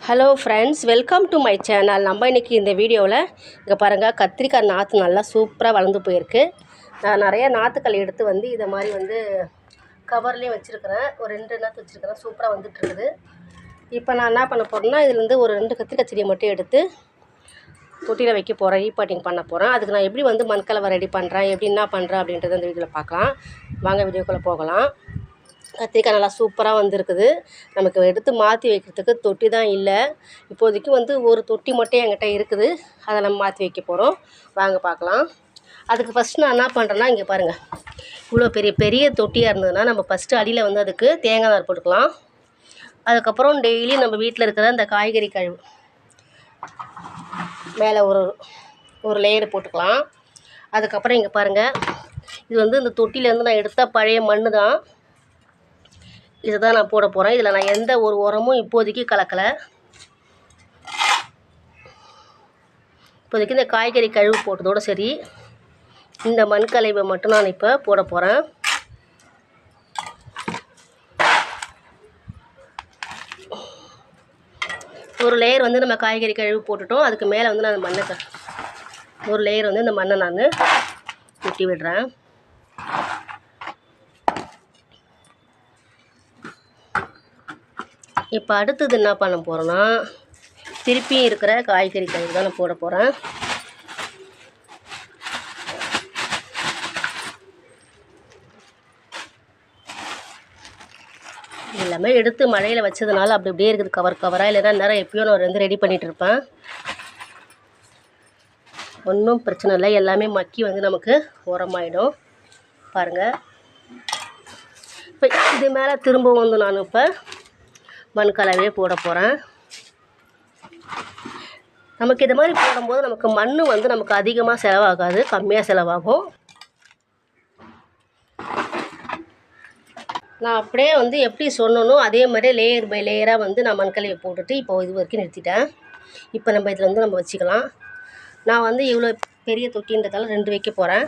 Hello friends, welcome to my channel. நம்ம இன்றைக்கி இந்த வீடியோவில் இங்கே பாருங்கள், கத்திரிக்காய் நாற்று நல்லா சூப்பராக வளர்ந்து போயிருக்கு. நான் நிறைய நாற்றுக்கள் எடுத்து இதை மாதிரி கவர்லேயும் வச்சுருக்கிறேன். ஒரு 2 நாற்று வச்சுருக்கிறேன். சூப்பராக வந்துட்டுருக்குது. இப்போ நான் என்ன பண்ண போகிறேன்னா, இதுலேருந்து ஒரு 2 கத்திரிக்காய் செடியை மட்டும் எடுத்து தொட்டியில் வைக்க போகிறேன். ரீபாட்டிங் பண்ண போகிறேன். அதுக்கு நான் எப்படி மண்கலவை ரெடி பண்ணுறேன், எப்படி என்ன பண்ணுறேன் அப்படின்றத இந்த வீடியோவில் பார்க்கலாம். வாங்க வீடியோக்குள்ளே போகலாம். கத்திரிக்காய் நல்லா சூப்பராக வந்திருக்குது. நமக்கு எடுத்து மாற்றி வைக்கிறதுக்கு தொட்டி தான் இல்லை. இப்போதைக்கு ஒரு தொட்டி மட்டும் என்கிட்ட இருக்குது. அதை நம்ம மாற்றி வைக்க போகிறோம். வாங்க பார்க்கலாம். அதுக்கு ஃபஸ்ட்டு நான் என்ன பண்ணுறேன்னா, இங்கே பாருங்கள், இவ்வளோ பெரிய பெரிய தொட்டியாக இருந்ததுன்னா நம்ம ஃபஸ்ட்டு அடியில் அதுக்கு தேங்காய் நார் போட்டுக்கலாம். அதுக்கப்புறம் டெய்லி நம்ம வீட்டில் இருக்கிற அந்த காய்கறி கழிவு மேலே ஒரு லேயர் போட்டுக்கலாம். அதுக்கப்புறம் இங்கே பாருங்கள், இது இந்த தொட்டிலேருந்து நான் எடுத்த பழைய மண் தான். இதை தான் நான் போட போகிறேன். இதில் நான் எந்த ஒரு உரமும் இப்போதைக்கு கலக்கலை. இப்போதைக்கு இந்த காய்கறி கழுவு போட்டதோடு சரி. இந்த மண் கலவை மட்டும் நான் இப்போ போட போகிறேன். ஒரு லேயர் நம்ம காய்கறி கழுவு போட்டுட்டோம். அதுக்கு மேலே நான் மண்ணை ஒரு லேயர் இந்த மண்ணை நான் கொட்டி விடுறேன். இப்போ அடுத்தது என்ன பண்ண போகிறேன்னா, திருப்பியும் இருக்கிற காய்கறி கழுவு தான் நான் போட போகிறேன். எல்லாமே எடுத்து மழையில் வச்சதுனால அப்படி அப்படியே இருக்குது, கவராக. இல்லைன்னா நேரம் எப்பயும் நான் ரெடி பண்ணிகிட்டு இருப்பேன். ஒன்றும் பிரச்சனை இல்லை. எல்லாமே மக்கி நமக்கு உரமாயிடும். பாருங்கள், இப்போ இது மேலே திரும்ப நான் இப்போ மண் கலவையே போட போகிறேன். நமக்கு இது மாதிரி போடும்போது நமக்கு மண் நமக்கு அதிகமாக செலவாகாது, கம்மியாக செலவாகும். நான் அப்படியே எப்படி சொன்னனோ அதே மாதிரி லேயர் பை லேயராக நான் மண் கலவையை போட்டுட்டு இப்போ இது வரைக்கும் நிறுத்திட்டேன். இப்போ நம்ம இதில் நம்ம வச்சுக்கலாம். நான் இவ்வளோ பெரிய தொட்டின்றதால 2 வைக்க போகிறேன்.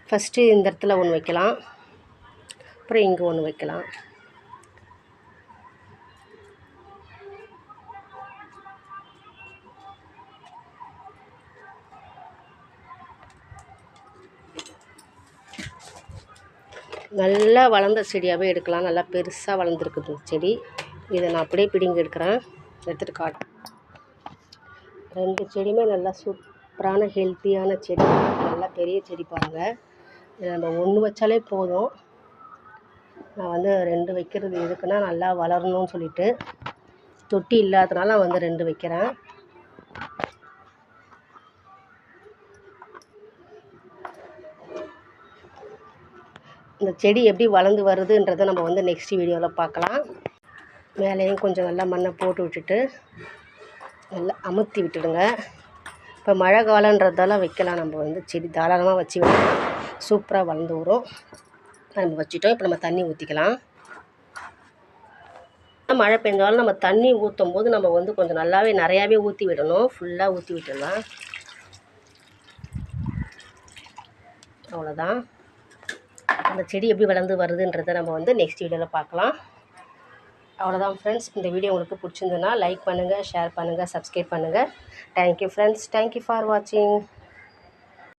ஃபஸ்ட்டு இந்த இடத்துல ஒன்று வைக்கலாம், அப்புறம் இங்கே ஒன்று வைக்கலாம். நல்லா வளர்ந்த செடியாகவே எடுக்கலாம். நல்லா பெருசாக வளர்ந்துருக்குது செடி. இதை நான் அப்படியே பிடிங்கி எடுக்கிறேன். எடுத்துகிட்டு காட்டுறேன். 2 செடியுமே நல்லா சூப்பரான ஹெல்த்தியான செடி. நல்லா பெரிய செடி பாருங்கள். இதை நம்ம 1 வச்சாலே போதும். நான் 2 வைக்கிறது எதுக்குன்னா, நல்லா வளரணும்னு சொல்லிட்டு. தொட்டி இல்லாதனால நான் 2 வைக்கிறேன். இந்த செடி எப்படி வளர்ந்து வருதுன்றதை நம்ம நெக்ஸ்ட் வீடியோவில் பார்க்கலாம். மேலேயும் கொஞ்சம் நல்லா மண்ணை போட்டு விட்டுட்டு நல்லா அமுத்தி விட்டுடுங்க. இப்போ மழை காலன்றதால வைக்கலாம். நம்ம செடி தாராளமாக வச்சு வைக்கலாம். சூப்பராக வளர்ந்து வரும். நம்ம வச்சுட்டோம். இப்போ நம்ம தண்ணி ஊற்றிக்கலாம். மழை பெஞ்சாலும் நம்ம தண்ணி ஊற்றும் போது நம்ம கொஞ்சம் நல்லாவே நிறையாவே ஊற்றி விடணும். ஃபுல்லாக ஊற்றி விட்டுடலாம். அவ்வளோதான். அந்த செடி எப்படி வளர்ந்து வருதுன்றதை நம்ம நெக்ஸ்ட் வீடியோவில் பார்க்கலாம். அவ்வளோதான் ஃப்ரெண்ட்ஸ். இந்த வீடியோ உங்களுக்கு பிடிச்சிருந்ததுன்னா லைக் பண்ணுங்கள், ஷேர் பண்ணுங்கள், சப்ஸ்கிரைப் பண்ணுங்கள். Thank you friends. தேங்க்யூ ஃபார் வாட்சிங்.